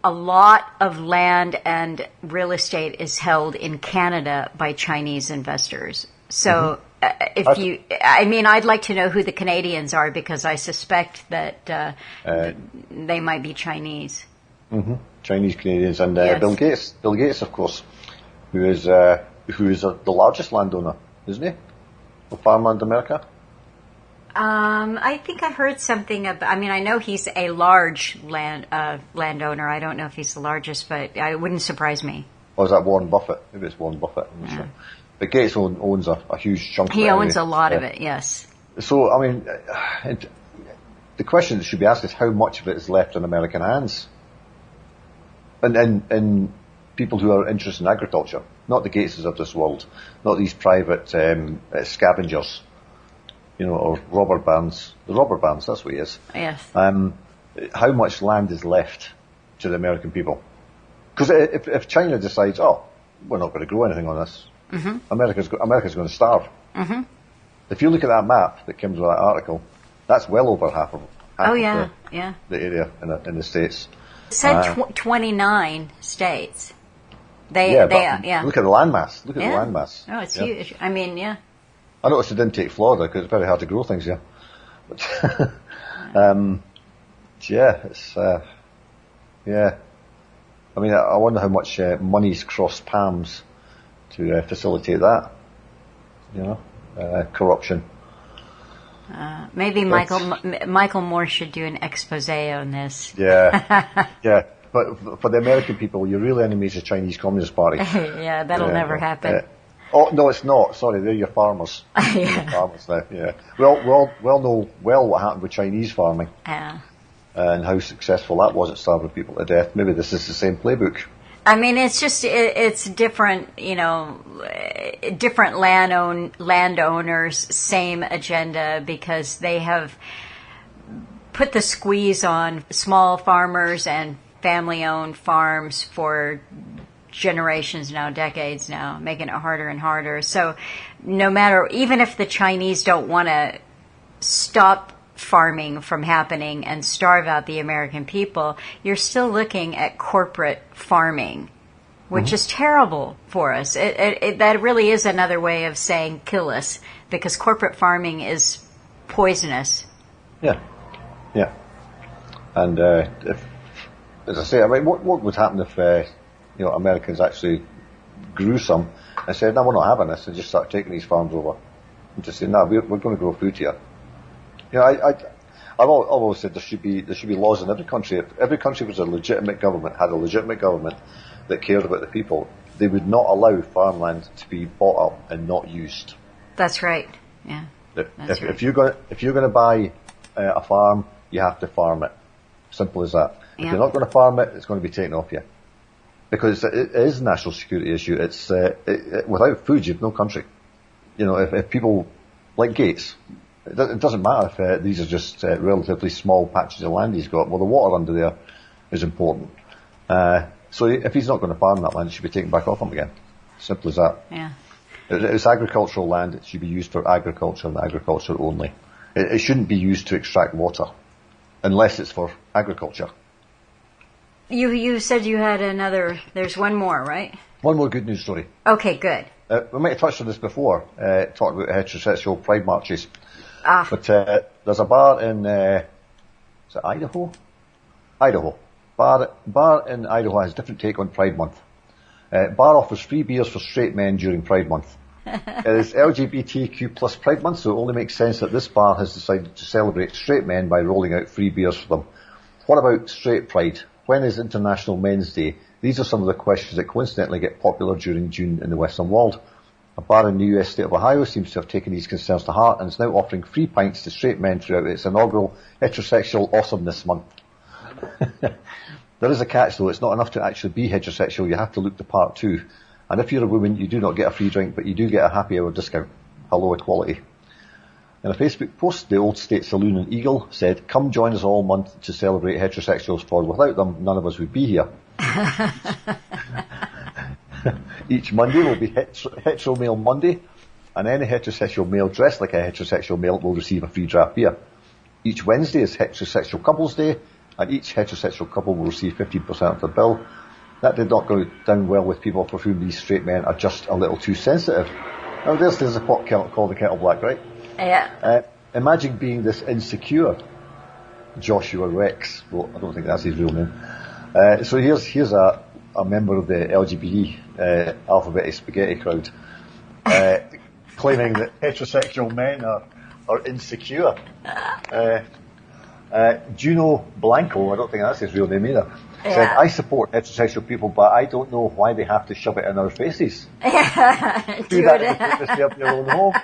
S1: a lot of land and real estate is held in Canada by Chinese investors. So I'd like to know who the Canadians are because I suspect that they might be Chinese.
S2: Chinese Canadians and Bill Gates, of course, who is the largest landowner, isn't he? Of Farmland America.
S1: I think I heard something about. I know he's a large landowner. I don't know if he's the largest, but it wouldn't surprise me.
S2: Or is that Warren Buffett? Maybe it's Warren Buffett. I'm not sure. But Gates owns a huge chunk of it.
S1: He owns a lot of it, yes.
S2: So, the question that should be asked is how much of it is left in American hands? And people who are interested in agriculture, not the Gateses of this world, not these private scavengers, or robber barons. The robber barons, that's what he is.
S1: Yes.
S2: How much land is left to the American people? Because if China decides, we're not going to grow anything on this, America's going to starve. If you look at that map that comes with that article, that's well over half of the area in the States.
S1: It said 29 states.
S2: Look at the landmass. Look at the landmass.
S1: Oh, it's huge. I noticed
S2: they didn't take Florida because it's very hard to grow things here. But yeah, it's yeah. I mean, I wonder how much money's crossed palms to facilitate that. You know, corruption.
S1: Maybe Michael Moore should do an expose on this.
S2: Yeah, yeah. But for the American people, your real enemy is the Chinese Communist Party.
S1: Yeah, that'll never happen.
S2: Oh no, it's not. Sorry, they're your farmers.
S1: Yeah.
S2: Your farmers now. Yeah. Well know what happened with Chinese farming.
S1: Yeah.
S2: And how successful that was at starving people to death. Maybe this is the same playbook.
S1: I mean, it's just, it's different, you know, different landowners, same agenda, because they have put the squeeze on small farmers and family-owned farms for generations now, decades now, making it harder and harder. So no matter, even if the Chinese don't want to stop farming from happening and starve out the American people, you're still looking at corporate farming, which is terrible for us. That really is another way of saying kill us, because corporate farming is poisonous.
S2: Yeah, yeah. And if, as I say, I mean, what would happen if Americans actually grew some and said, no, we're not having this, and just start taking these farms over and just say, no, we're going to grow food here. You know, I've always said there should be laws in every country. If every country was a legitimate government, had a legitimate government that cared about the people, they would not allow farmland to be bought up and not used.
S1: That's right. Yeah.
S2: If you're going to buy a farm, you have to farm it. Simple as that. If you're not going to farm it, it's going to be taken off you. Because it is a national security issue. It's without food, you've no country. You know, if people like Gates. It doesn't matter if these are just relatively small patches of land he's got. Well, the water under there is important. So if he's not going to farm that land, it should be taken back off him again. Simple as that.
S1: Yeah.
S2: It's agricultural land. It should be used for agriculture and agriculture only. It shouldn't be used to extract water, unless it's for agriculture.
S1: You said you had another. There's one more, right?
S2: One more good news story.
S1: Okay, good.
S2: We might have touched on this before. Talked about heterosexual pride marches. But there's a bar in is it Idaho? Idaho. Bar in Idaho has a different take on Pride Month. Bar offers free beers for straight men during Pride Month. It is LGBTQ plus Pride Month, so it only makes sense that this bar has decided to celebrate straight men by rolling out free beers for them. What about straight pride? When is International Men's Day? These are some of the questions that coincidentally get popular during June in the Western world. A bar in the US state of Ohio seems to have taken these concerns to heart and is now offering free pints to straight men throughout its inaugural Heterosexual Awesomeness Month. There is a catch though, it's not enough to actually be heterosexual, you have to look the part too. And if you're a woman, you do not get a free drink, but you do get a happy hour discount. Hello equality. In a Facebook post, the Old State Saloon in Eagle said, come join us all month to celebrate heterosexuals, for without them, none of us would be here. Each Monday will be Hetero Male Monday, and any heterosexual male dressed like a heterosexual male will receive a free draft beer. Each Wednesday is Heterosexual Couples Day, and each heterosexual couple will receive 15% of the bill. That did not go down well with people for whom these straight men are just a little too sensitive. Now there's a pot called the kettle black, right?
S1: Yeah.
S2: Imagine being this insecure. Joshua Rex. Well, I don't think that's his real name. So here's a member of the LGBT alphabetic spaghetti crowd claiming that heterosexual men are insecure. Juno Blanco, I don't think that's his real name either, said, I support heterosexual people, but I don't know why they have to shove it in our faces. Do that in the privacy of your own home.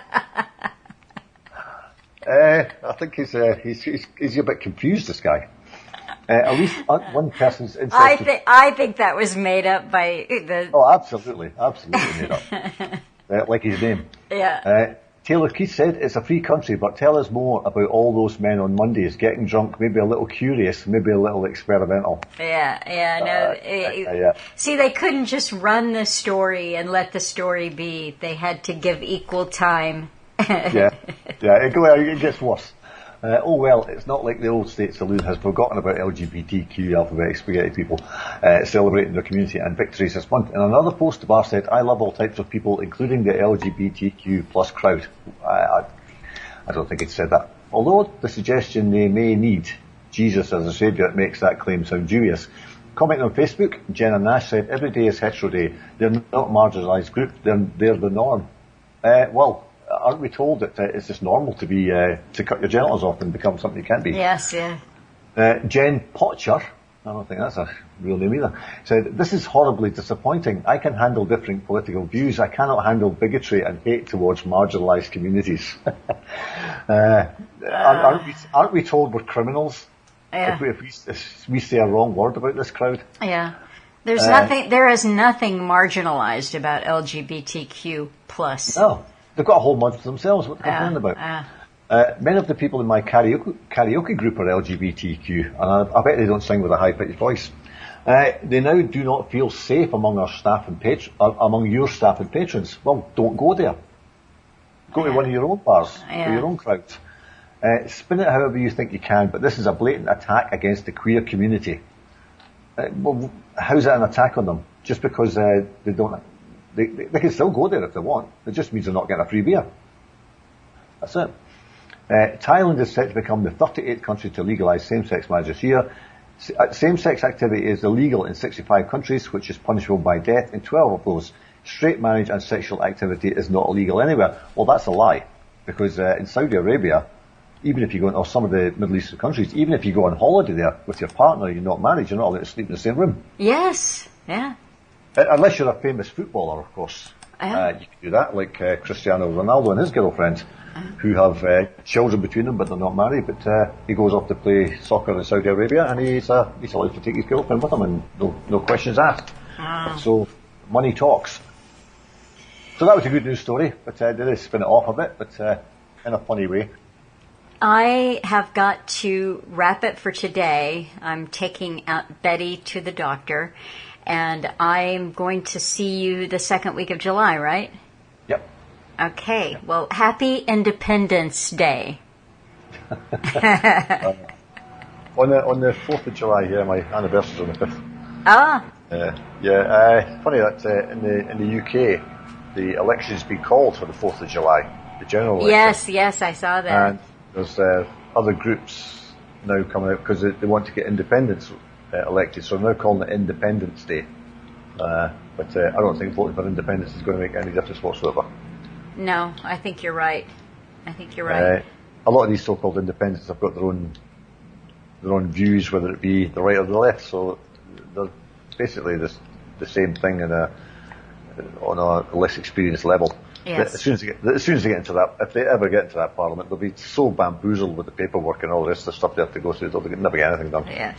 S2: I think he's a bit confused, this guy. At least one person's interested.
S1: I think that was made up by the...
S2: Oh, absolutely made up. Like his name.
S1: Yeah.
S2: Taylor Keith said, it's a free country, but tell us more about all those men on Mondays, getting drunk, maybe a little curious, maybe a little experimental.
S1: Yeah. See, they couldn't just run the story and let the story be. They had to give equal time. It
S2: gets worse. Oh well, it's not like the Old State Saloon has forgotten about LGBTQ alphabetic spaghetti people celebrating their community and victories this month. In another post, the bar said, I love all types of people, including the LGBTQ plus crowd. I don't think it said that. Although the suggestion they may need Jesus as a saviour, it makes that claim sound dubious. Commenting on Facebook, Jenna Nash said, every day is hetero day. They're not a marginalised group. They're the norm. Well, aren't we told that it's just normal to cut your genitals off and become something you can't be?
S1: Yes, yeah.
S2: Jen Potcher, I don't think that's a real name either, said, this is horribly disappointing. I can handle differing political views. I cannot handle bigotry and hate towards marginalised communities. Aren't we told we're criminals?
S1: Yeah.
S2: If we say a wrong word about this crowd?
S1: Yeah. There is nothing marginalised about LGBTQ+.
S2: No. They've got a whole month to themselves. What they're complaining about. Many of the people in my karaoke group are LGBTQ, and I bet they don't sing with a high-pitched voice. They now do not feel safe among our staff and among your staff and patrons. Well, don't go there. Go to one of your own bars, or your own crowds. Spin it however you think you can, but this is a blatant attack against the queer community. Well, how's that an attack on them? Just because they don't, they can still go there if they want. It just means they're not getting a free beer. That's it. Thailand is set to become the 38th country to legalise same-sex marriage this year. Same-sex activity is illegal in 65 countries, which is punishable by death in 12 of those. Straight marriage and sexual activity is not illegal anywhere. Well, that's a lie, because in Saudi Arabia, even if you go or some of the Middle Eastern countries, even if you go on holiday there with your partner, you're not married, you're not allowed to sleep in the same room.
S1: Yes, yeah.
S2: Unless you're a famous footballer, of course. You can do that, like Cristiano Ronaldo and his girlfriend, who have children between them, but they're not married. But he goes off to play soccer in Saudi Arabia, and he's allowed to take his girlfriend with him, and no questions asked. So money talks. So that was a good news story, but they did spin it off a bit, but in a funny way.
S1: I have got to wrap it for today. I'm taking Aunt Betty to the doctor, and I'm going to see you the second week of July, right?
S2: Yep.
S1: Okay. Well, happy Independence Day.
S2: On the 4th of July, yeah, my anniversary's on the 5th.
S1: Ah.
S2: Funny that in the UK, the election's been called for the 4th of July, the general election.
S1: Yes, I saw that.
S2: And there's other groups now coming out because they want to get independents elected, so they're now calling it Independence Day. But I don't think voting for independence is going to make any difference whatsoever.
S1: No, I think you're right.
S2: A lot of these so-called independents have got their own views, whether it be the right or the left, so they're basically the same thing on a less experienced level.
S1: Yes.
S2: As soon as they get into that, if they ever get into that parliament, they'll be so bamboozled with the paperwork and all the rest of the stuff they have to go through, they'll never get anything done.
S1: Yes.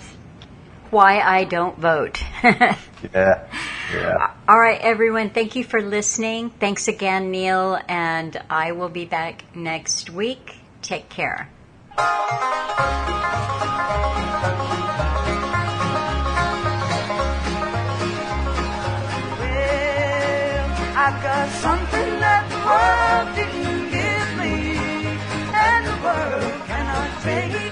S1: Why I don't vote.
S2: Yeah.
S1: All right, everyone. Thank you for listening. Thanks again, Neil, and I will be back next week. Take care.
S3: I've got something that the world didn't give me, and the world cannot take